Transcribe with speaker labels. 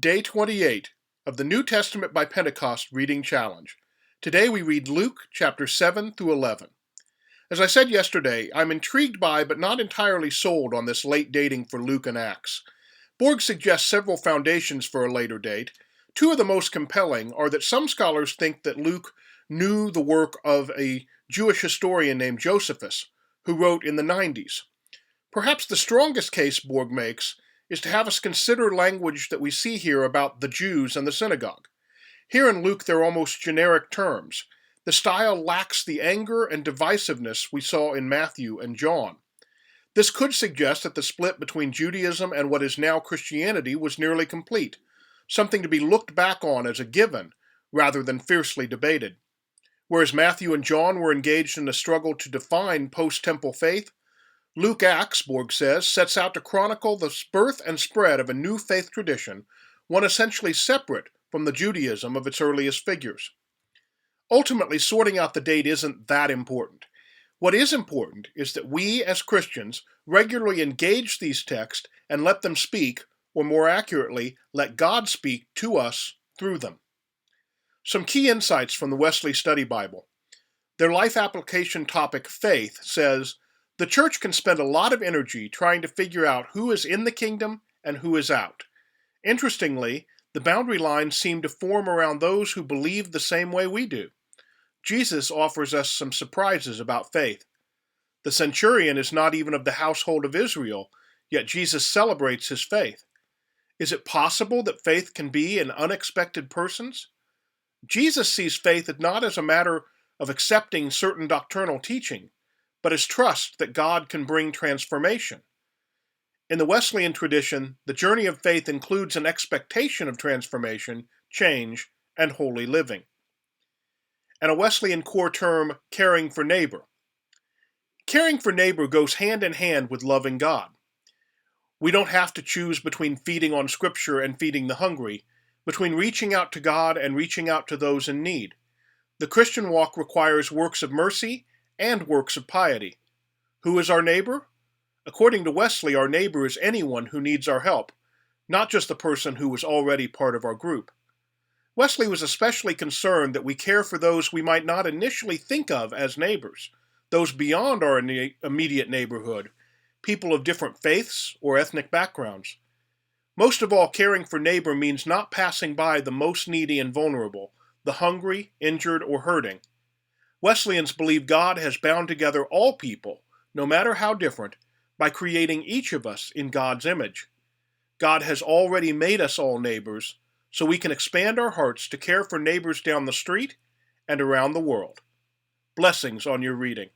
Speaker 1: Day 28 of the New Testament by Pentecost Reading Challenge. Today we read Luke chapter 7 through 11. As I said yesterday, I'm intrigued by but not entirely sold on this late dating for Luke and Acts. Borg suggests several foundations for a later date. Two of the most compelling are that some scholars think that Luke knew the work of a Jewish historian named Josephus, who wrote in the 90s. Perhaps the strongest case Borg makes is to have us consider language that we see here about the Jews and the synagogue. Here in Luke, they're almost generic terms. The style lacks the anger and divisiveness we saw in Matthew and John. This could suggest that the split between Judaism and what is now Christianity was nearly complete, something to be looked back on as a given rather than fiercely debated. Whereas Matthew and John were engaged in a struggle to define post-temple faith, Luke Acts, Borg says, sets out to chronicle the birth and spread of a new faith tradition, one essentially separate from the Judaism of its earliest figures. Ultimately, sorting out the date isn't that important. What is important is that we, as Christians, regularly engage these texts and let them speak, or more accurately, let God speak to us through them. Some key insights from the Wesley Study Bible. Their life application topic, faith, says, the church can spend a lot of energy trying to figure out who is in the kingdom and who is out. Interestingly, the boundary lines seem to form around those who believe the same way we do. Jesus offers us some surprises about faith. The centurion is not even of the household of Israel, yet Jesus celebrates his faith. Is it possible that faith can be in unexpected persons? Jesus sees faith not as a matter of accepting certain doctrinal teaching, but as trust that God can bring transformation. In the Wesleyan tradition, the journey of faith includes an expectation of transformation, change, and holy living. And a Wesleyan core term, caring for neighbor. Caring for neighbor goes hand in hand with loving God. We don't have to choose between feeding on Scripture and feeding the hungry, between reaching out to God and reaching out to those in need. The Christian walk requires works of mercy and works of piety. Who is our neighbor? According to Wesley, our neighbor is anyone who needs our help, not just the person who is already part of our group. Wesley was especially concerned that we care for those we might not initially think of as neighbors, those beyond our immediate neighborhood, people of different faiths or ethnic backgrounds. Most of all, caring for neighbor means not passing by the most needy and vulnerable, the hungry, injured, or hurting. Wesleyans believe God has bound together all people, no matter how different, by creating each of us in God's image. God has already made us all neighbors, so we can expand our hearts to care for neighbors down the street and around the world. Blessings on your reading.